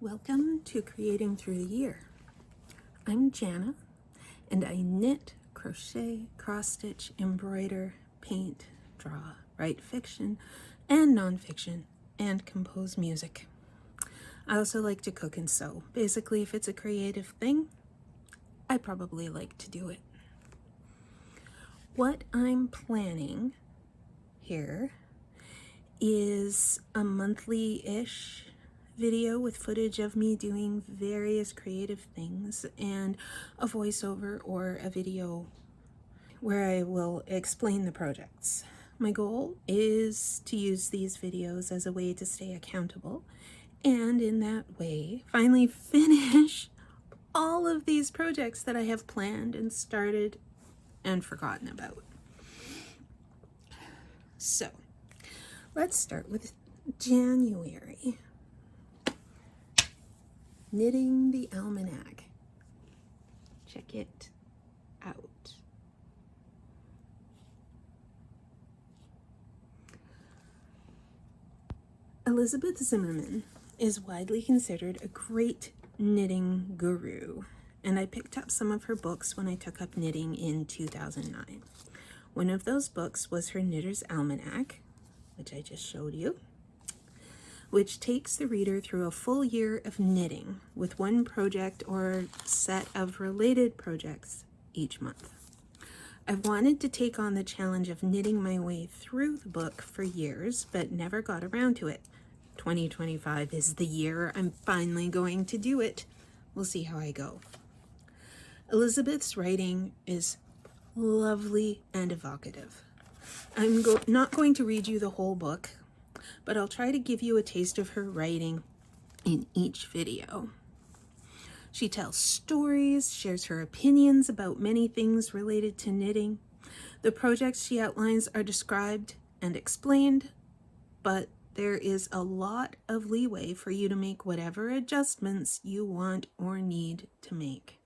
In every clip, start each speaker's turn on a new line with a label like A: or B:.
A: Welcome to Creating Through the Year. I'm Jana, and I knit, crochet, cross-stitch, embroider, paint, draw, write fiction and nonfiction, and compose music. I also like to cook and sew. Basically, if it's a creative thing, I probably like to do it. What I'm planning here is a monthly-ish video with footage of me doing various creative things and a voiceover or a video where I will explain the projects. My goal is to use these videos as a way to stay accountable and in that way finally finish all of these projects that I have planned and started and forgotten about. So let's start with January. Knitting the Almanac. Check it out. Elizabeth Zimmerman is widely considered a great knitting guru, and I picked up some of her books when I took up knitting in 2009. One of those books was her Knitter's Almanac, which I just showed you, which takes the reader through a full year of knitting with one project or set of related projects each month. I've wanted to take on the challenge of knitting my way through the book for years, but never got around to it. 2025 is the year I'm finally going to do it. We'll see how I go. Elizabeth's writing is lovely and evocative. I'm not going to read you the whole book, but I'll try to give you a taste of her writing in each video. She tells stories, shares her opinions about many things related to knitting. The projects she outlines are described and explained, but there is a lot of leeway for you to make whatever adjustments you want or need to make.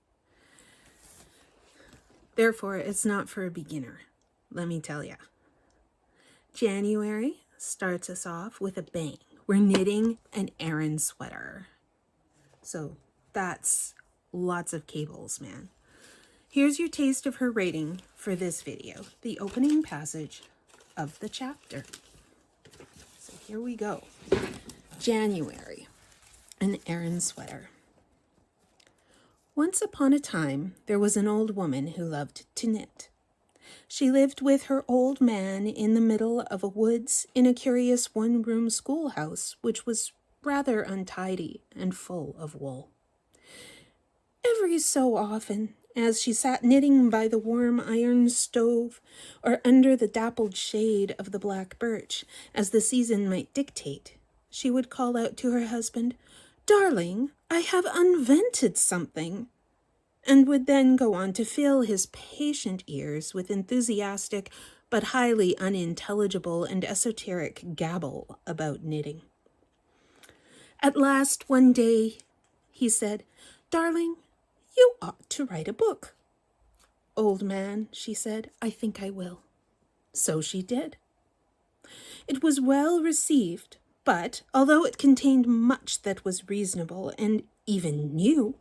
A: Therefore, it's not for a beginner, let me tell ya. January starts us off with a bang. We're knitting an Aran sweater. So that's lots of cables, man. Here's your taste of her writing for this video, the opening passage of the chapter. So here we go. January, an Aran sweater. Once upon a time, there was an old woman who loved to knit. She lived with her old man in the middle of a woods in a curious one-room schoolhouse, which was rather untidy and full of wool. Every so often, as she sat knitting by the warm iron stove or under the dappled shade of the black birch, as the season might dictate, she would call out to her husband, "Darling, I have invented something," and would then go on to fill his patient ears with enthusiastic but highly unintelligible and esoteric gabble about knitting. At last, one day, he said, "Darling, you ought to write a book." "Old man," she said, "I think I will." So she did. It was well received, but although it contained much that was reasonable and even new,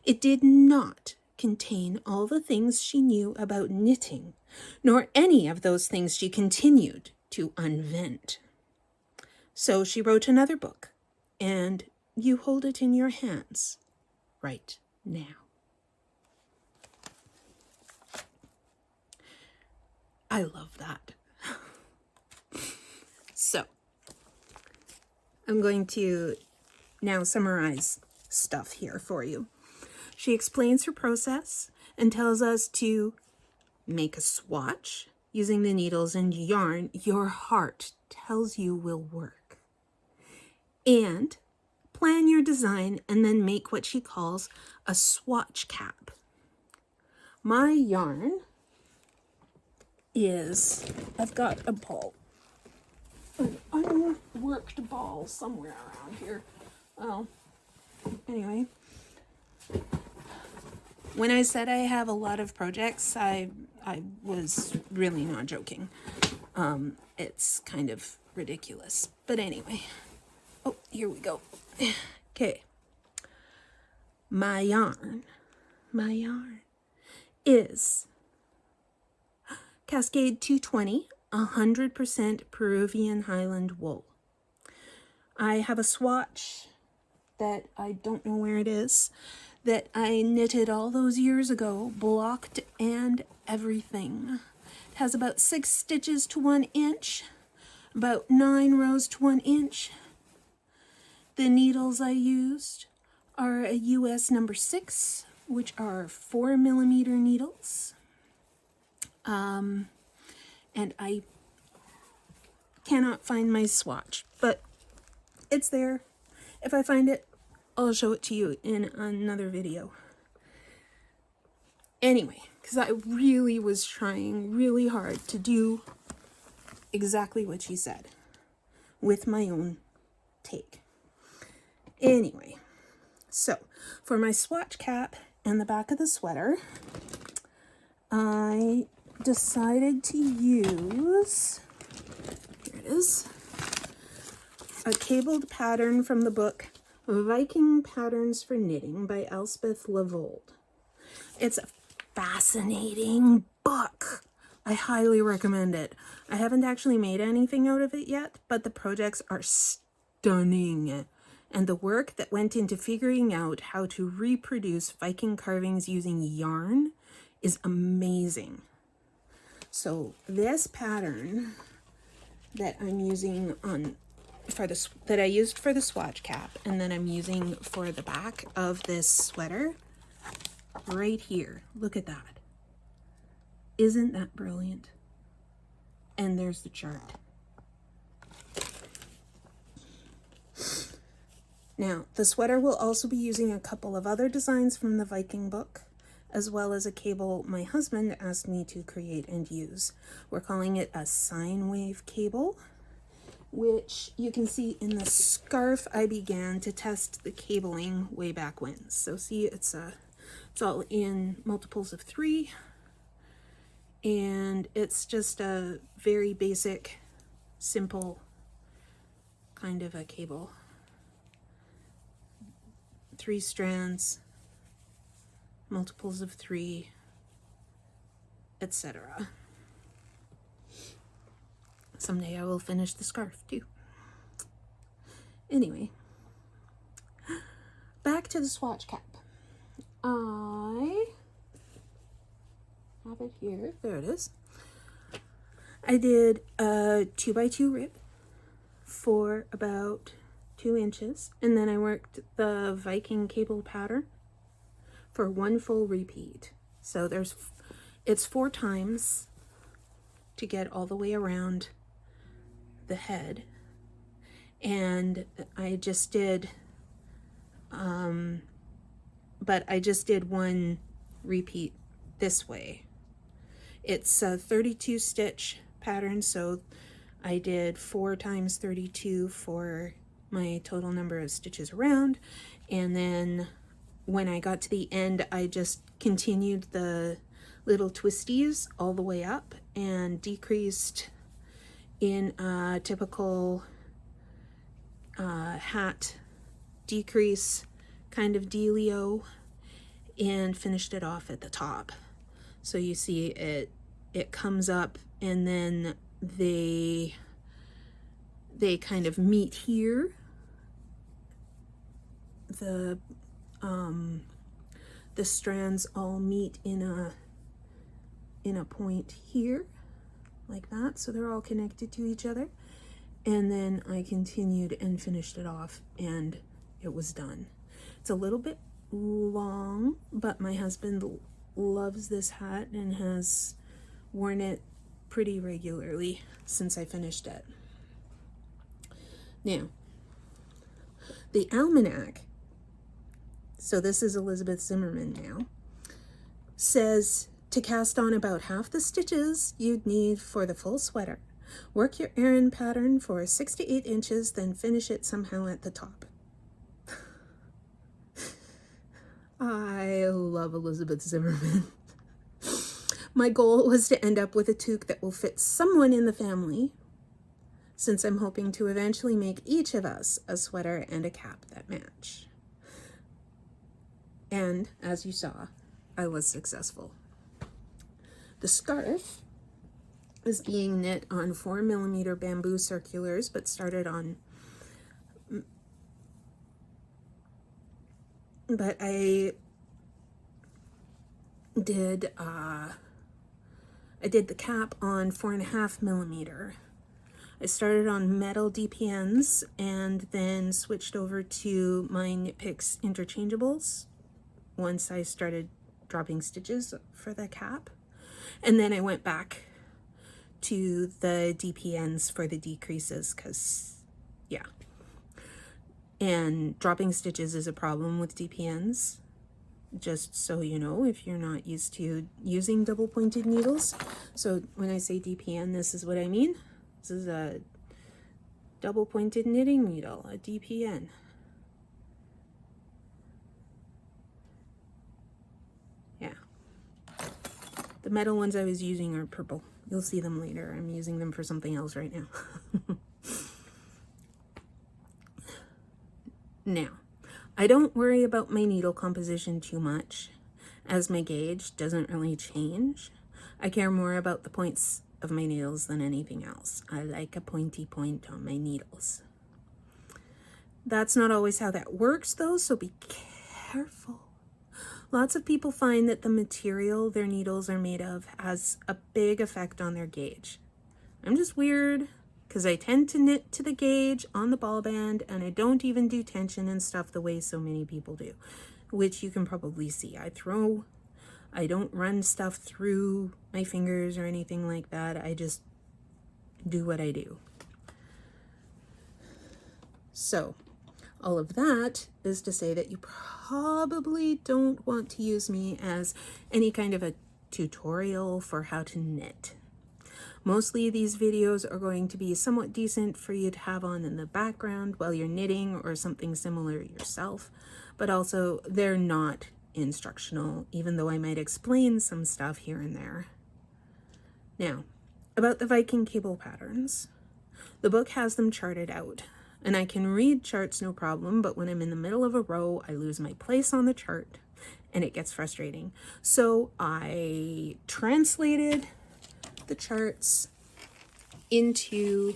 A: it did not contain all the things she knew about knitting, nor any of those things she continued to invent. So she wrote another book, and you hold it in your hands right now. I love that. So, I'm going to now summarize stuff here for you. She explains her process and tells us to make a swatch using the needles and yarn your heart tells you will work, and plan your design and then make what she calls a swatch cap. My yarn is, I've got a ball, an unworked ball somewhere around here. Well, anyway, when I said I have a lot of projects, I was really not joking. It's kind of ridiculous. But anyway. Oh, here we go. Okay. My yarn is Cascade 220, 100% Peruvian Highland wool. I have a swatch that I don't know where it is, that I knitted all those years ago, blocked and everything. It has about 6 stitches to 1 inch, about 9 rows to 1 inch. The needles I used are a US number 6, which are 4mm needles. And I cannot find my swatch, but it's there. If I find it, I'll show it to you in another video. Anyway, because I really was trying really hard to do exactly what she said with my own take. Anyway, so for my swatch cap and the back of the sweater, I decided to use, here it is, a cabled pattern from the book Viking Patterns for Knitting by Elspeth Lavold. It's a fascinating book. I highly recommend it. I haven't actually made anything out of it yet, but the projects are stunning. And the work that went into figuring out how to reproduce Viking carvings using yarn is amazing. So this pattern that I'm using that I used for the swatch cap, and then I'm using for the back of this sweater right here. Look at that. Isn't that brilliant? And there's the chart. Now, the sweater will also be using a couple of other designs from the Viking book, as well as a cable my husband asked me to create and use. We're calling it a sine wave cable, which you can see in the scarf I began to test the cabling way back when. So see, it's all in multiples of 3, and it's just a very basic, simple kind of a cable. 3 strands, multiples of 3, etc. Someday I will finish the scarf too. Anyway, back to the swatch cap. I have it here. There it is. I did a 2x2 rib for about 2 inches, and then I worked the Viking cable pattern for 1 full repeat. So it's 4 times to get all the way around the head, and I just did but I just did 1 repeat this way. It's a 32 stitch pattern, so I did 4 times 32 for my total number of stitches around, and then when I got to the end, I just continued the little twisties all the way up and decreased in a typical hat decrease kind of dealio, and finished it off at the top. So you see it comes up, and then they kind of meet here. The strands all meet in a point here, like that, so they're all connected to each other. And then I continued and finished it off, and it was done. It's a little bit long, but my husband loves this hat and has worn it pretty regularly since I finished it. Now, the Almanac, so this is Elizabeth Zimmerman now, says to cast on about half the stitches you'd need for the full sweater. Work your Aran pattern for 6 to 8 inches, then finish it somehow at the top. I love Elizabeth Zimmerman. My goal was to end up with a toque that will fit someone in the family, since I'm hoping to eventually make each of us a sweater and a cap that match. And as you saw, I was successful. The scarf is being knit on 4mm bamboo circulars, but started on, but I did the cap on 4.5mm. I started on metal DPNs and then switched over to my Knit Picks interchangeables once I started dropping stitches for the cap. And then I went back to the DPNs for the decreases because, yeah. And dropping stitches is a problem with DPNs, just so you know, if you're not used to using double pointed needles. So when I say DPN, this is what I mean. This is a double pointed knitting needle, a DPN. Yeah. The metal ones I was using are purple. You'll see them later. I'm using them for something else right now. Now, I don't worry about my needle composition too much, as my gauge doesn't really change. I care more about the points of my needles than anything else. I like a pointy point on my needles. That's not always how that works though, so be careful. Lots of people find that the material their needles are made of has a big effect on their gauge. I'm just weird, because I tend to knit to the gauge on the ball band, and I don't even do tension and stuff the way so many people do, which you can probably see. I don't run stuff through my fingers or anything like that. I just do what I do. So, all of that is to say that you probably don't want to use me as any kind of a tutorial for how to knit. Mostly these videos are going to be somewhat decent for you to have on in the background while you're knitting or something similar yourself, but also they're not instructional, even though I might explain some stuff here and there. Now, about the Viking cable patterns. The book has them charted out, and I can read charts no problem, but when I'm in the middle of a row, I lose my place on the chart, and it gets frustrating. So I translated the charts into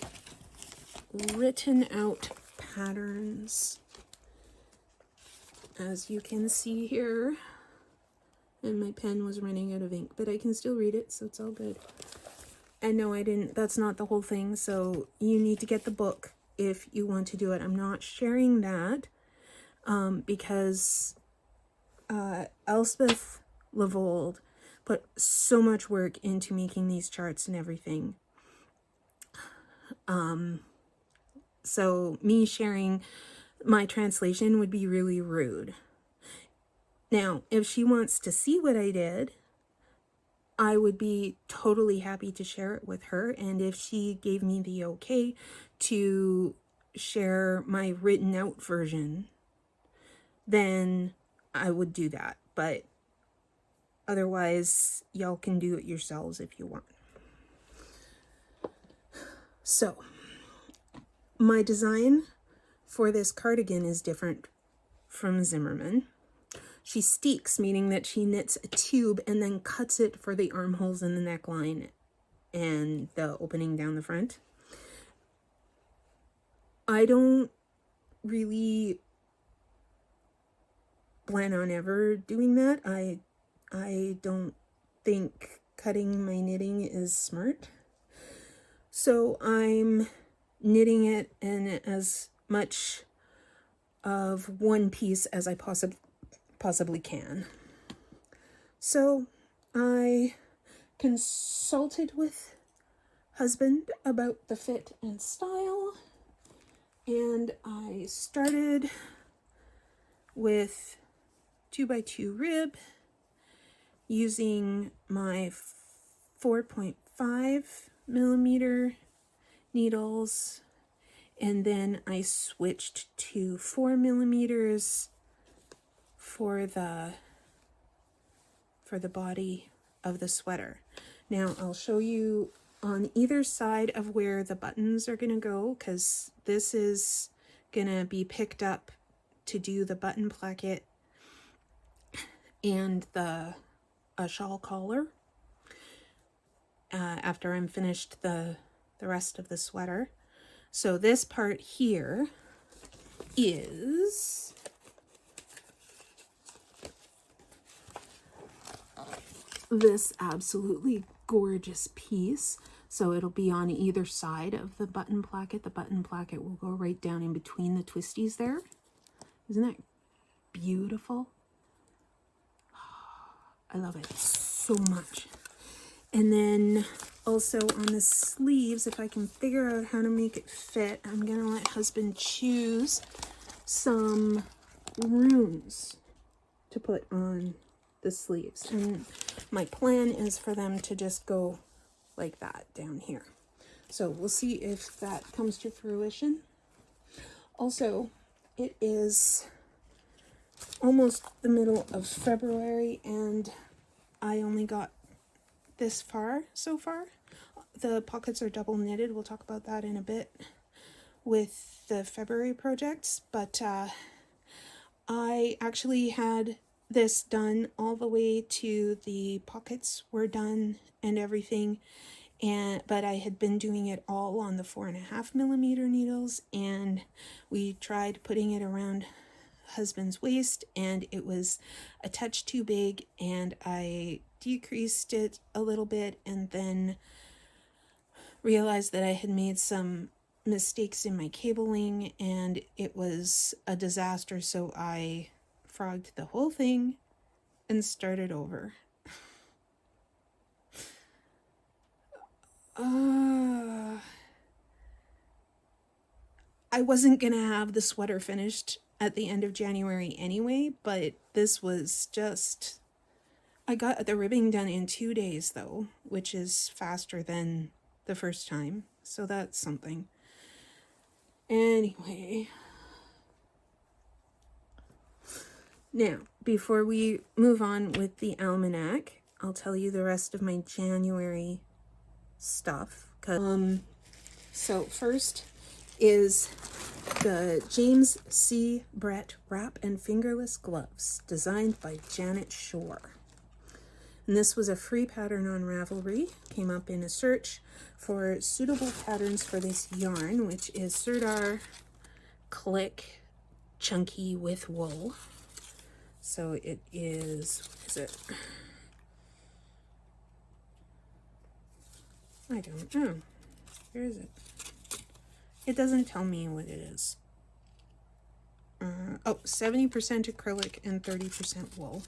A: written out patterns, as you can see here. And my pen was running out of ink, but I can still read it, so it's all good. And no, I didn't, that's not the whole thing, so you need to get the book if you want to do it. I'm not sharing that because Elspeth Lavold put so much work into making these charts and everything. So me sharing my translation would be really rude. Now, if she wants to see what I did, I would be totally happy to share it with her. And if she gave me the okay to share my written out version, then I would do that. But otherwise, y'all can do it yourselves if you want. So, my design for this cardigan is different from Zimmerman. She steeks, meaning that she knits a tube and then cuts it for the armholes in the neckline and the opening down the front. I don't really plan on ever doing that. I don't think cutting my knitting is smart. So I'm knitting it in as much of one piece as I possibly can. So I consulted with husband about the fit and style, and I started with 2x2 rib using my 4.5mm needles, and then I switched to 4mm for the body of the sweater. Now I'll show you on either side of where the buttons are gonna go, because this is gonna be picked up to do the button placket and a shawl collar after I'm finished the rest of the sweater. So this part here is this absolutely gorgeous piece. So it'll be on either side of the button placket. The button placket will go right down in between the twisties there. Isn't that beautiful? I love it so much. And then also on the sleeves, if I can figure out how to make it fit, I'm gonna let husband choose some runes to put on the sleeves. And my plan is for them to just go like that down here. So we'll see if that comes to fruition. Also, it is almost the middle of February and I only got this far so far. The pockets are double knitted. We'll talk about that in a bit with the February projects, but I actually had this done all the way to the pockets were done and everything, but I had been doing it all on the 4.5mm needles, and we tried putting it around husband's waist and it was a touch too big, and I decreased it a little bit and then realized that I had made some mistakes in my cabling and it was a disaster, so I frogged the whole thing and started over. I wasn't gonna have the sweater finished at the end of January anyway, but this was just... I got the ribbing done in 2 days though, which is faster than the first time, so that's something. Anyway, now before we move on with the almanac, I'll tell you the rest of my January stuff. So first is the James C. Brett Wrap and Fingerless Gloves, designed by Janet Shore. And this was a free pattern on Ravelry. Came up in a search for suitable patterns for this yarn, which is Sirdar Click Chunky with Wool. So it is, what is it? I don't know. Where is it? It doesn't tell me what it is. 70% acrylic and 30% wool.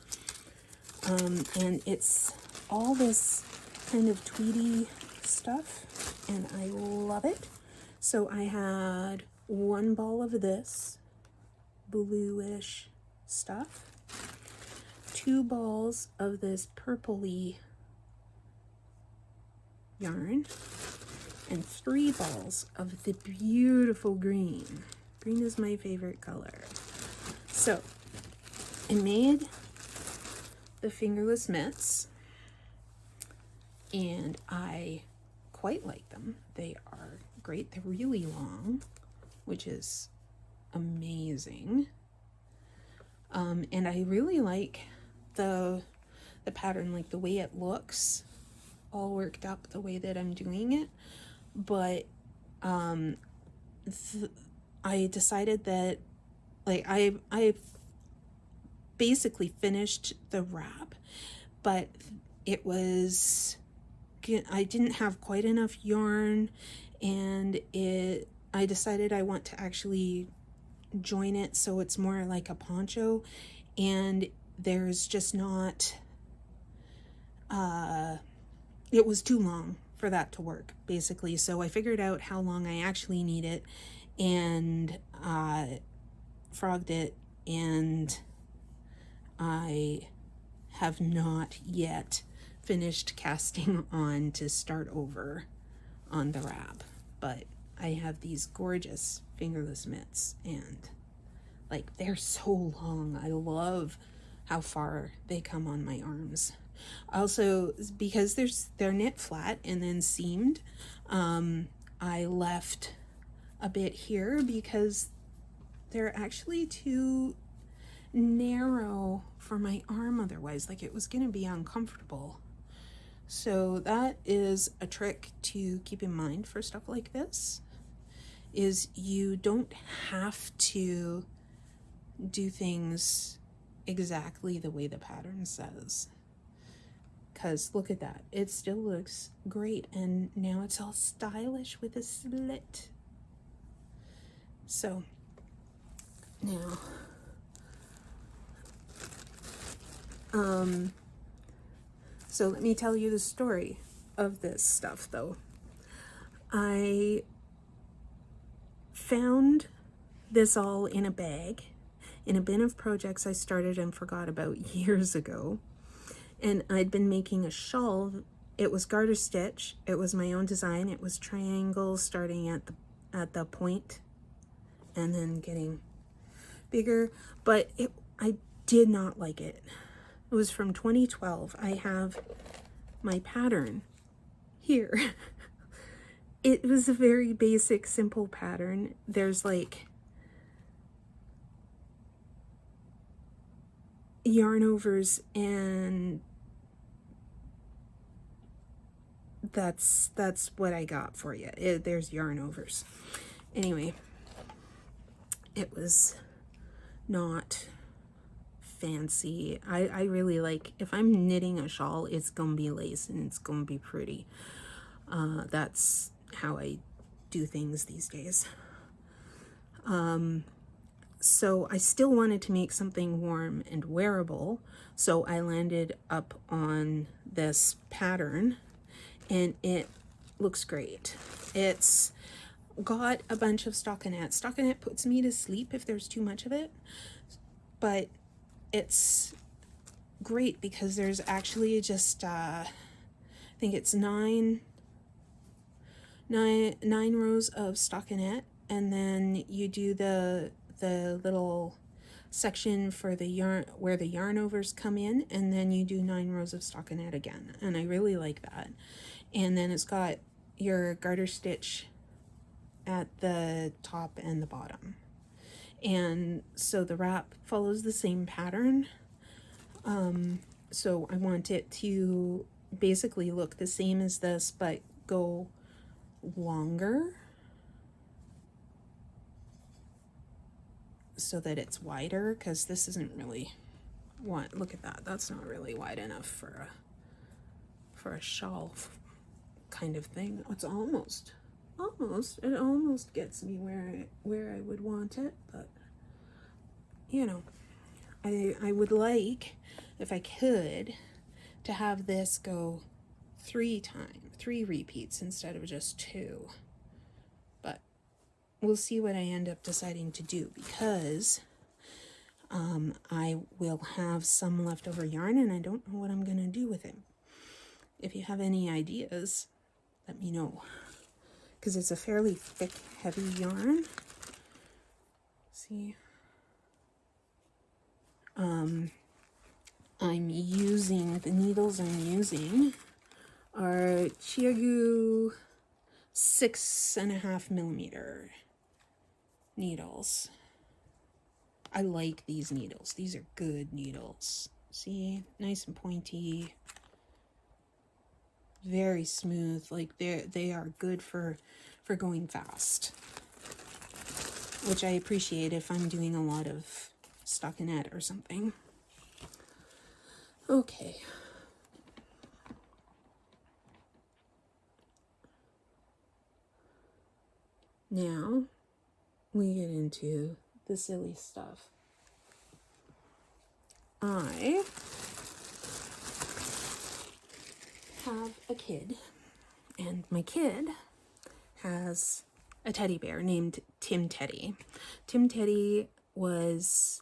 A: And it's all this kind of tweedy stuff, and I love it. So I had one ball of this bluish stuff, 2 balls of this purpley yarn, and 3 balls of the beautiful green. Green is my favorite color. So I made the fingerless mitts, and I quite like them. They are great. They're really long, which is amazing. And I really like the pattern, like the way it looks, all worked up the way that I'm doing it. But I decided that, like, I basically finished the wrap, but it was, I didn't have quite enough yarn, and I decided I want to actually join it so it's more like a poncho, and there's just not, it was too long for that to work, basically. So I figured out how long I actually need it and frogged it, and I have not yet finished casting on to start over on the wrap, but I have these gorgeous fingerless mitts, and like, they're so long. I love how far they come on my arms. Also, because they're knit flat and then seamed, I left a bit here because they're actually too narrow for my arm otherwise. Like, it was going to be uncomfortable. So that is a trick to keep in mind for stuff like this, is you don't have to do things exactly the way the pattern says. Because look at that, it still looks great, and now it's all stylish with a slit. So now so let me tell you the story of this stuff, though. I found this all in a bag in a bin of projects I started and forgot about years ago. And I'd been making a shawl. It was garter stitch. It was my own design. It was triangles starting at the point and then getting bigger. But I did not like it. It was from 2012. I have my pattern here. It was a very basic, simple pattern. There's like yarn overs, and that's what I got for you. There's yarn overs. Anyway, it was not fancy. I really like, if I'm knitting a shawl, it's gonna be lace and it's gonna be pretty. That's how I do things these days. So I still wanted to make something warm and wearable, so I landed up on this pattern, and it looks great. It's got a bunch of stockinette. Stockinette puts me to sleep if there's too much of it, but it's great because there's actually just I think it's nine rows of stockinette, and then you do the little section for the yarn where the yarn overs come in, and then you do 9 rows of stockinette again, and I really like that. And then it's got your garter stitch at the top and the bottom, and so the wrap follows the same pattern. So I want it to basically look the same as this but go longer so that it's wider, because this isn't really look at that, that's not really wide enough for a shawl kind of thing. It's almost it almost gets me where I would want it, but you know, I would like, if I could, to have this go 3 repeats instead of just 2. But we'll see what I end up deciding to do, because I will have some leftover yarn and I don't know what I'm gonna do with it. If you have any ideas, let me know, because it's a fairly thick, heavy yarn. See, the needles I'm using are Chiagu 6.5 millimeter needles. I like these needles. These are good needles. See, nice and pointy, very smooth. Like they are good for going fast, which I appreciate if I'm doing a lot of stockinette or something. Okay. Now we get into the silly stuff. I have a kid, and my kid has a teddy bear named Tim Teddy. Tim Teddy was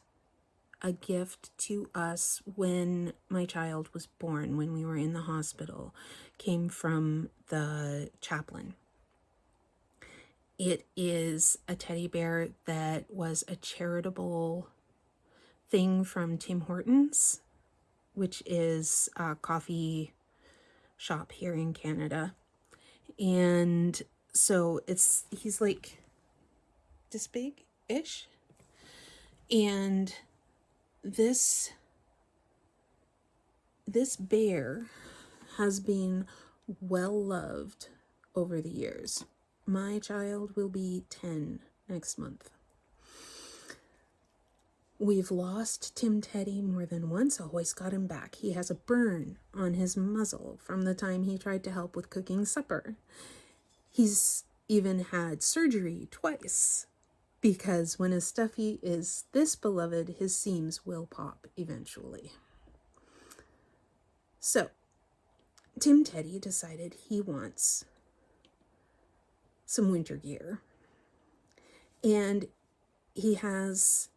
A: a gift to us when my child was born, when we were in the hospital. Came from the chaplain. It is a teddy bear that was a charitable thing from Tim Hortons, which is a coffee shop here in Canada. And so he's like this big-ish. And this this bear has been well loved over the years. My child will be 10 next month. We've lost Tim Teddy more than once, always got him back. He has a burn on his muzzle from the time he tried to help with cooking supper. He's even had surgery twice, because when a stuffy is this beloved, his seams will pop eventually. So, Tim Teddy decided he wants some winter gear. And he has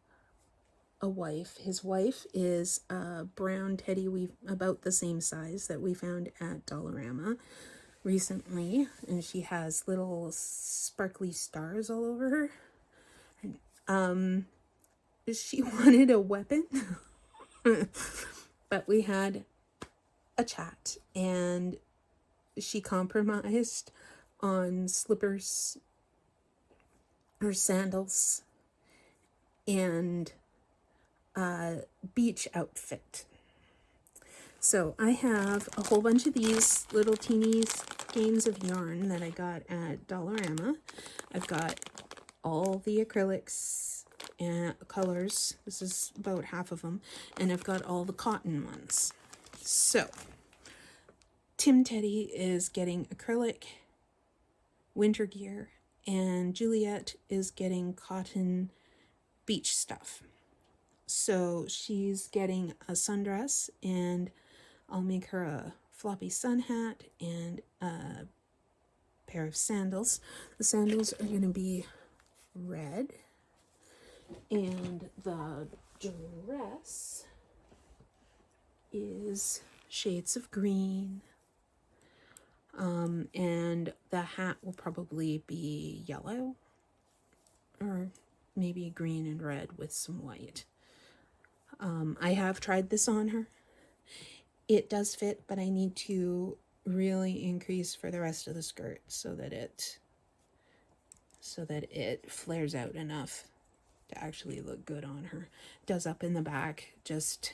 A: a wife. His wife is a brown teddy, about the same size, that we found at Dollarama recently, and she has little sparkly stars all over her. And she wanted a weapon, but we had a chat, and she compromised on slippers or sandals and a beach outfit. So I have a whole bunch of these little teeny skeins of yarn that I got at Dollarama. I've got all the acrylics and colors. This is about half of them. And I've got all the cotton ones. So Tim Teddy is getting acrylic winter gear, and Juliet is getting cotton beach stuff. So she's getting a sundress, and I'll make her a floppy sun hat and a pair of sandals. The sandals are going to be red, and the dress is shades of green, and the hat will probably be yellow, or maybe green and red with some white. I have tried this on her. It does fit, but I need to really increase for the rest of the skirt so that it flares out enough to actually look good on her. It does up in the back, just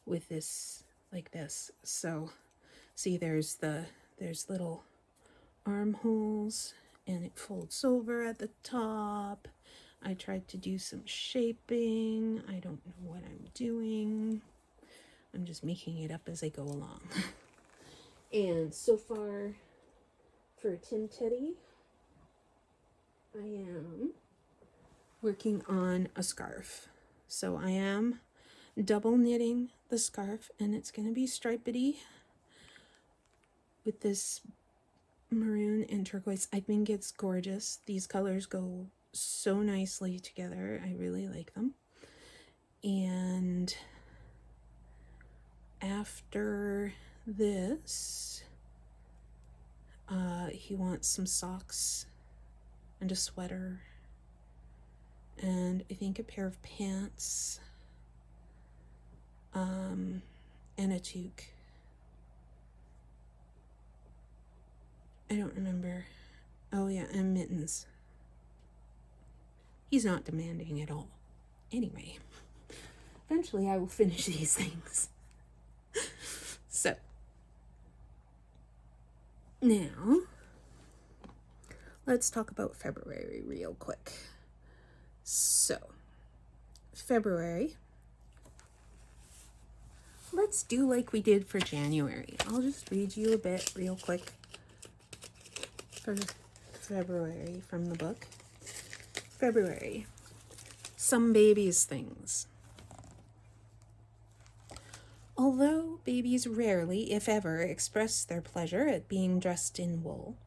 A: with this, like this. So see, there's little armholes, and it folds over at the top. I tried to do some shaping. I don't know what I'm doing. I'm just making it up as I go along. And so far, for Tim Teddy, I am working on a scarf. So I am double knitting the scarf, and it's going to be stripedy with this maroon and turquoise. I think it's gorgeous. These colors go so nicely together. I really like them. And after this, he wants some socks and a sweater, and I think a pair of pants, and a toque. I don't remember. Oh yeah, and mittens. He's not demanding at all. Anyway, eventually I will finish these things. So, now, let's talk about February real quick. So, February, let's do like we did for January. I'll just read you a bit real quick for February from the book. February, some babies' things. Although babies rarely, if ever, express their pleasure at being dressed in wool,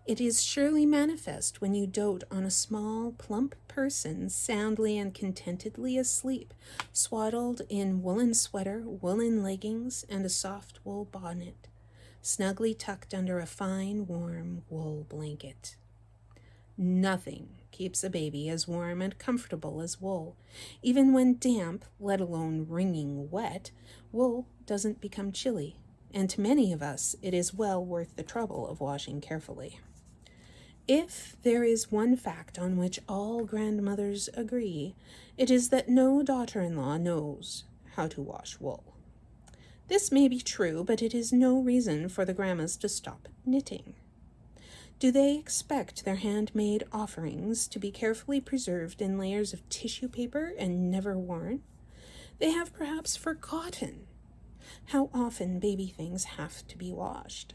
A: it is surely manifest when you dote on a small, plump person soundly and contentedly asleep, swaddled in woolen sweater, woolen leggings, and a soft wool bonnet, snugly tucked under a fine, warm wool blanket. Nothing keeps a baby as warm and comfortable as wool. Even when damp, let alone wringing wet, wool doesn't become chilly, and to many of us it is well worth the trouble of washing carefully. If there is one fact on which all grandmothers agree, it is that no daughter-in-law knows how to wash wool. This may be true, but it is no reason for the grandmas to stop knitting. Do they expect their handmade offerings to be carefully preserved in layers of tissue paper and never worn? They have perhaps forgotten how often baby things have to be washed.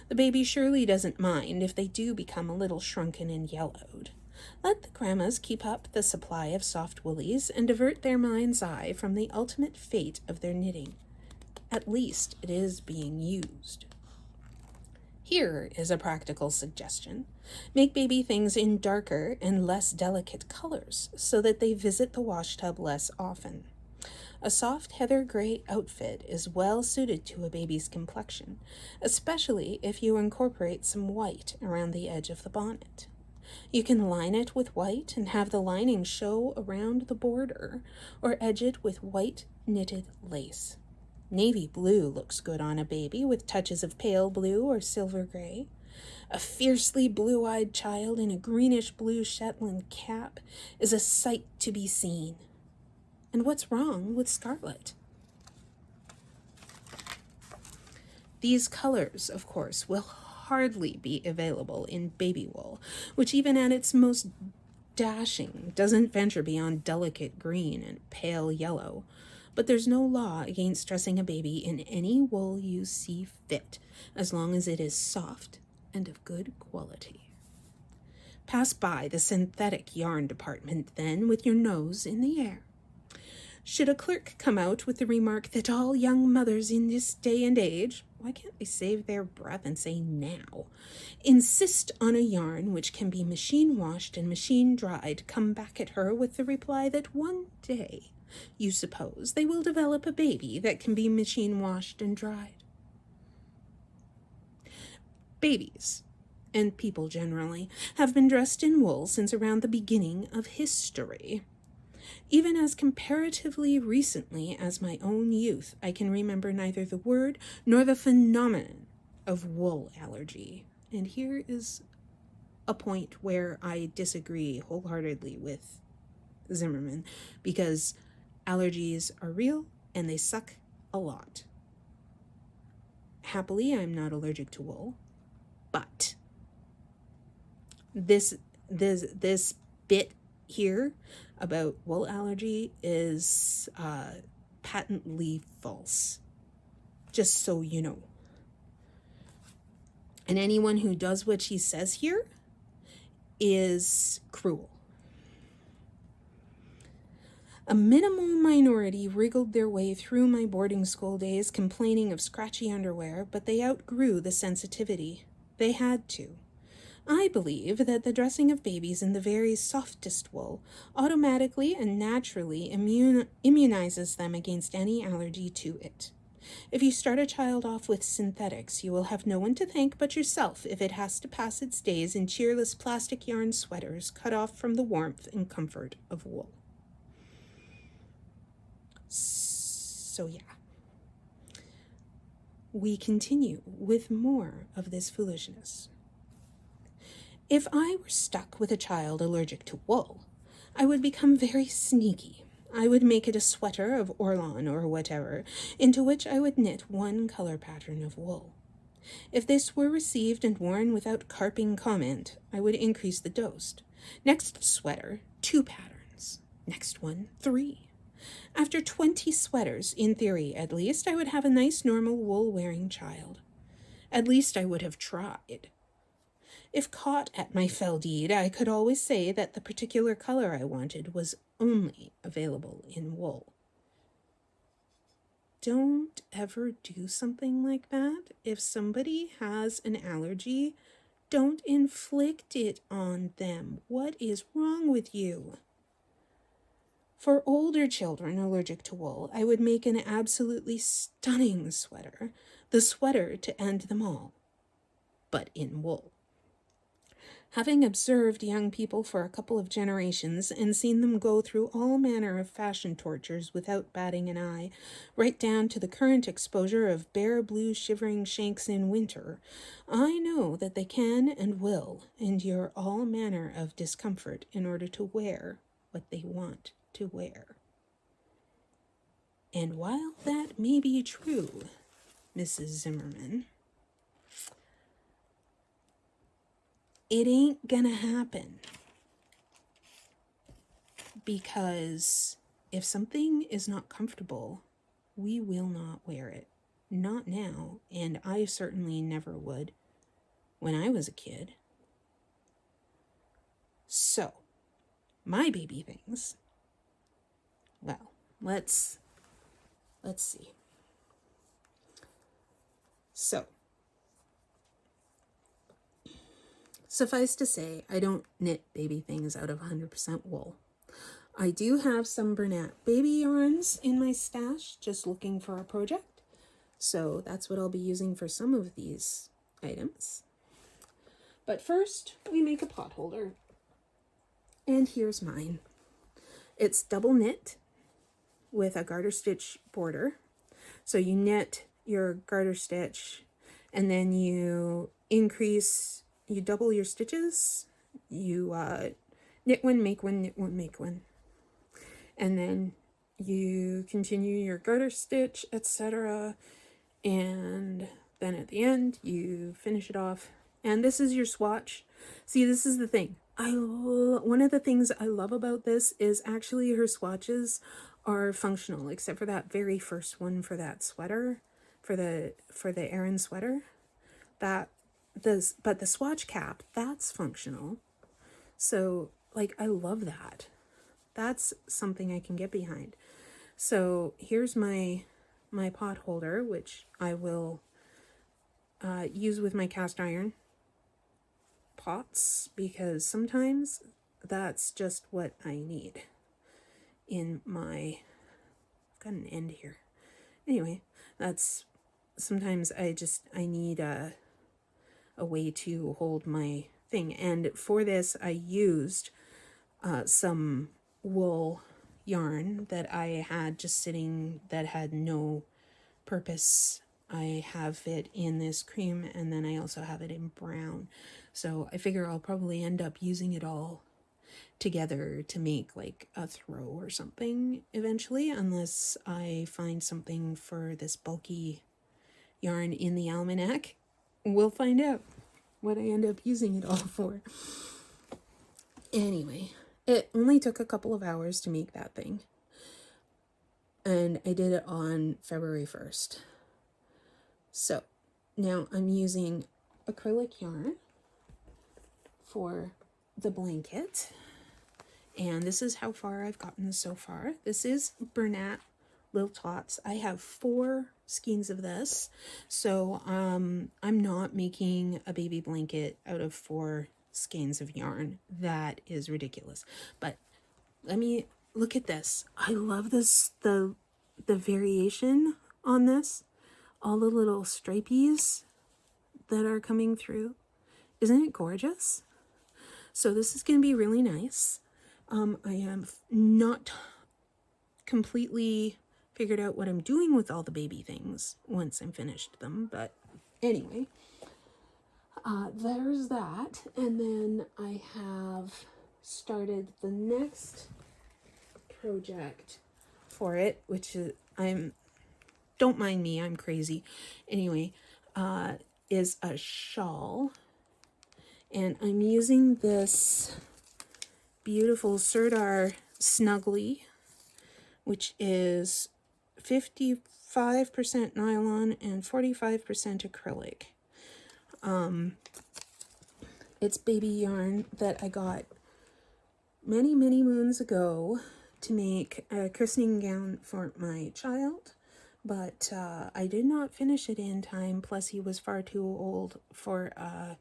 A: The baby surely doesn't mind if they do become a little shrunken and yellowed. Let the grandmas keep up the supply of soft woolies and divert their mind's eye from the ultimate fate of their knitting. At least it is being used. Here is a practical suggestion. Make baby things in darker and less delicate colors so that they visit the wash tub less often. A soft heather gray outfit is well suited to a baby's complexion, especially if you incorporate some white around the edge of the bonnet. You can line it with white and have the lining show around the border, or edge it with white knitted lace. Navy blue looks good on a baby with touches of pale blue or silver gray. A fiercely blue-eyed child in a greenish-blue Shetland cap is a sight to be seen. And what's wrong with scarlet? These colors, of course, will hardly be available in baby wool, which even at its most dashing doesn't venture beyond delicate green and pale yellow. But there's no law against dressing a baby in any wool you see fit, as long as it is soft and of good quality. Pass by the synthetic yarn department, then, with your nose in the air. Should a clerk come out with the remark that all young mothers in this day and age, why can't they save their breath and say now, insist on a yarn which can be machine washed and machine dried, come back at her with the reply that one day you suppose they will develop a baby that can be machine washed and dried. Babies, and people generally, have been dressed in wool since around the beginning of history. Even as comparatively recently as my own youth, I can remember neither the word nor the phenomenon of wool allergy. And here is a point where I disagree wholeheartedly with Zimmerman, because allergies are real and they suck a lot. Happily, I'm not allergic to wool, but this bit here about wool allergy is patently false, just so you know. And anyone who does what she says here is cruel. A minimal minority wriggled their way through my boarding school days complaining of scratchy underwear, but they outgrew the sensitivity. They had to. I believe that the dressing of babies in the very softest wool automatically and naturally immunizes them against any allergy to it. If you start a child off with synthetics, you will have no one to thank but yourself if it has to pass its days in cheerless plastic yarn sweaters cut off from the warmth and comfort of wool. So yeah, we continue with more of this foolishness. If I were stuck with a child allergic to wool, I would become very sneaky. I would make it a sweater of orlan or whatever, into which I would knit one color pattern of wool. If this were received and worn without carping comment, I would increase the dose. Next sweater, 2 patterns. Next one, 3. After 20 sweaters, in theory at least, I would have a nice normal wool-wearing child. At least I would have tried. If caught at my fell deed, I could always say that the particular color I wanted was only available in wool. Don't ever do something like that. If somebody has an allergy, don't inflict it on them. What is wrong with you? For older children allergic to wool, I would make an absolutely stunning sweater, the sweater to end them all, but in wool. Having observed young people for a couple of generations and seen them go through all manner of fashion tortures without batting an eye, right down to the current exposure of bare blue shivering shanks in winter, I know that they can and will endure all manner of discomfort in order to wear what they want to wear. And while that may be true, Mrs. Zimmerman, it ain't gonna happen. Because if something is not comfortable, we will not wear it. Not now, and I certainly never would when I was a kid. So, my baby things. Well, let's see. So, suffice to say, I don't knit baby things out of 100% wool. I do have some Bernat baby yarns in my stash, just looking for a project. So that's what I'll be using for some of these items. But first, we make a pot holder. And here's mine. It's double knit with a garter stitch border. So you knit your garter stitch and then you double your stitches. You knit one, make one, knit one, make one. And then you continue your garter stitch, etc. And then at the end, you finish it off. And this is your swatch. See, this is the thing. One of the things I love about this is actually her swatches are functional, except for that very first one for that sweater, for the Aran sweater. But the swatch cap, that's functional. So, like, I love that. That's something I can get behind. So here's my pot holder, which I will use with my cast iron pots, because sometimes that's just what I need in my, I've got an end here. Anyway, that's, sometimes I need a way to hold my thing. And for this, I used some wool yarn that I had just sitting that had no purpose. I have it in this cream, and then I also have it in brown. So I figure I'll probably end up using it all together to make like a throw or something eventually, unless I find something for this bulky yarn in the Almanac. We'll find out what I end up using it all for. Anyway, it only took a couple of hours to make that thing. And I did it on February 1st. So now I'm using acrylic yarn for the blanket. And this is how far I've gotten so far. This is Bernat Little Tots. I have 4 skeins of this. So I'm not making a baby blanket out of 4 skeins of yarn. That is ridiculous. But let me look at this. I love this, the variation on this. All the little stripies that are coming through. Isn't it gorgeous? So this is going to be really nice. I am not completely figured out what I'm doing with all the baby things once I'm finished them. But anyway, there's that. And then I have started the next project for it, which is, don't mind me, I'm crazy. Anyway, is a shawl. And I'm using this beautiful Sirdar Snuggly, which is 55% nylon and 45% acrylic. It's baby yarn that I got many, many moons ago to make a christening gown for my child. But I did not finish it in time, plus he was far too old for a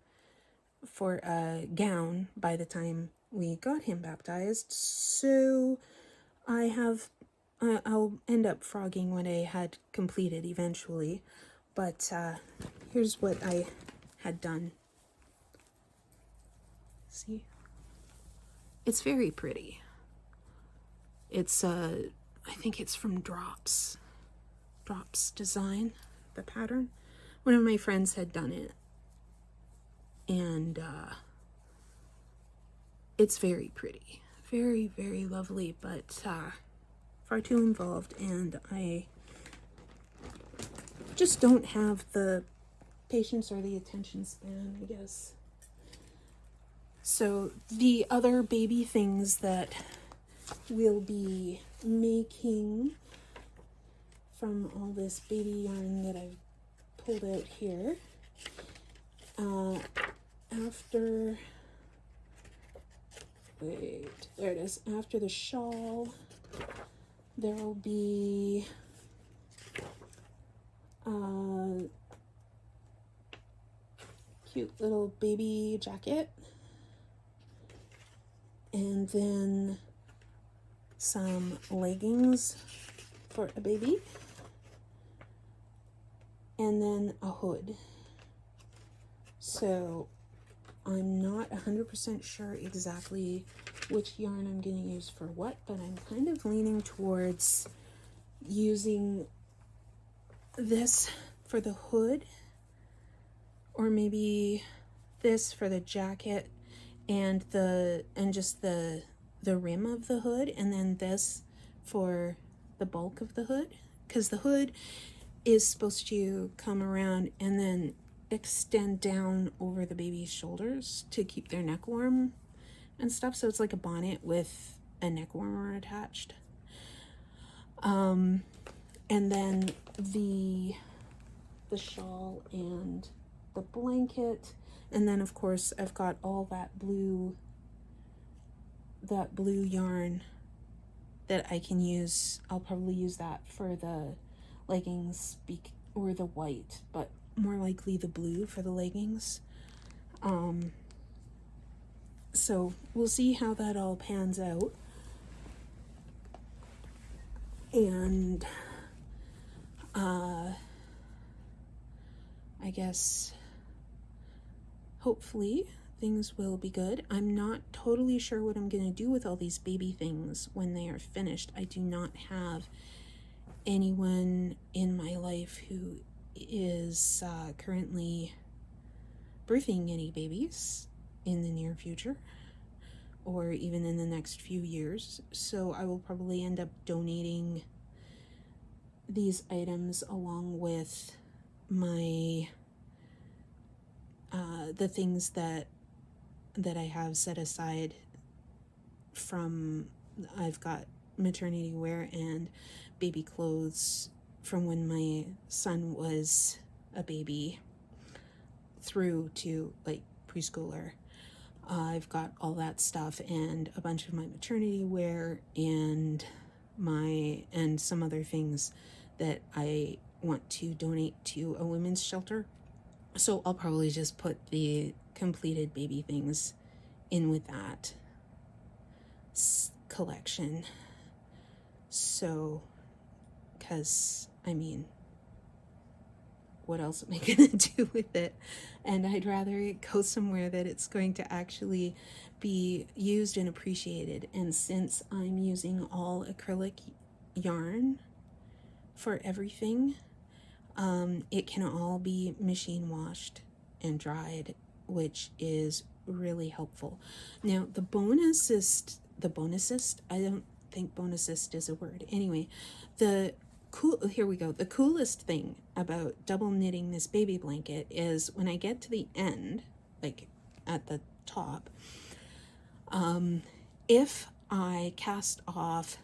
A: gown by the time we got him baptized. So I'll end up frogging what I had completed eventually. But here's what I had done. See? It's very pretty. It's, I think it's from Drops Design, the pattern. One of my friends had done it. And it's very pretty. Very, very lovely, but far too involved, and I just don't have the patience or the attention span, I guess. So the other baby things that we'll be making from all this baby yarn that I've pulled out here, after the shawl, there will be a cute little baby jacket, and then some leggings for a baby, and then a hood. So I'm not 100% sure exactly which yarn I'm going to use for what, but I'm kind of leaning towards using this for the hood, or maybe this for the jacket and just the rim of the hood, and then this for the bulk of the hood, because the hood is supposed to come around and then extend down over the baby's shoulders to keep their neck warm and stuff. So it's like a bonnet with a neck warmer attached. And then the shawl and the blanket, and then of course I've got all that blue yarn that I can use. I'll probably use that for the leggings, or the white, but more likely the blue for the leggings. So we'll see how that all pans out. And I guess hopefully things will be good. I'm not totally sure what I'm going to do with all these baby things when they are finished. I do not have anyone in my life who is currently birthing any babies in the near future, or even in the next few years. So I will probably end up donating these items along with my the things that I have set aside from, I've got maternity wear and baby clothes from when my son was a baby through to like preschooler. I've got all that stuff and a bunch of my maternity wear and some other things that I want to donate to a women's shelter. So I'll probably just put the completed baby things in with that collection. So, because, I mean, what else am I going to do with it? And I'd rather it go somewhere that it's going to actually be used and appreciated. And since I'm using all acrylic yarn for everything, it can all be machine washed and dried, which is really helpful. Now, the bonusist, I don't think bonusist is a word. Anyway, here we go. The coolest thing about double knitting this baby blanket is when I get to the end, like at the top, if I cast off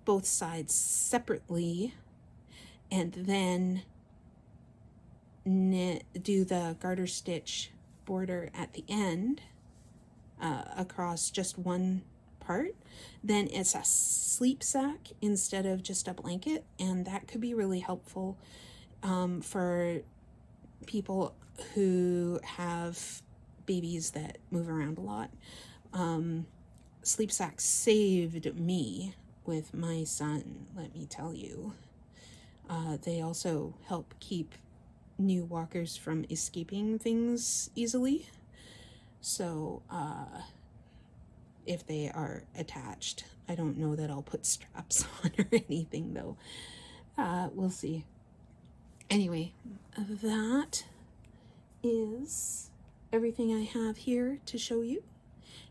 A: both sides separately and then do the garter stitch border at the end across just one part, then it's a sleep sack instead of just a blanket, and that could be really helpful for people who have babies that move around a lot. Sleep sacks saved me with my son, let me tell you. They also help keep new walkers from escaping things easily. So if they are attached, I don't know that I'll put straps on or anything though. We'll see. Anyway, that is everything I have here to show you,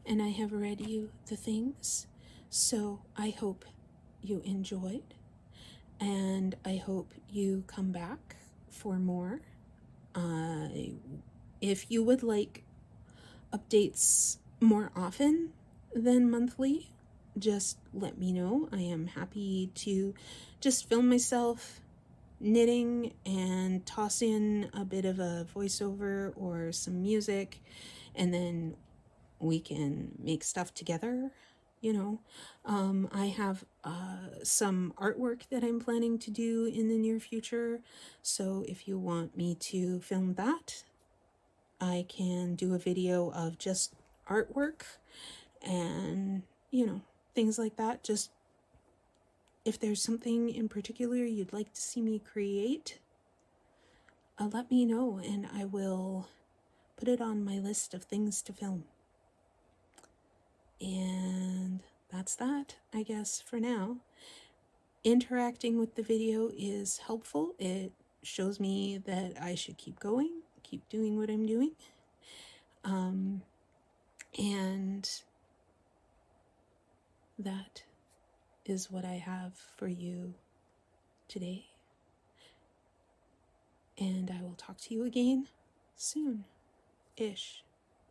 A: and I have read you the things. So I hope you enjoyed, and I hope you come back for more. If you would like updates more often than monthly, just let me know. I am happy to just film myself knitting and toss in a bit of a voiceover or some music, and then we can make stuff together. I have some artwork that I'm planning to do in the near future, so if you want me to film that, I can do a video of just artwork and, things like that. Just if there's something in particular you'd like to see me create, let me know and I will put it on my list of things to film. And that's that, I guess, for now. Interacting with the video is helpful. It shows me that I should keep going, keep doing what I'm doing. And that is what I have for you today. And I will talk to you again soon-ish.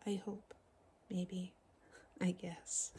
A: I hope. Maybe. I guess.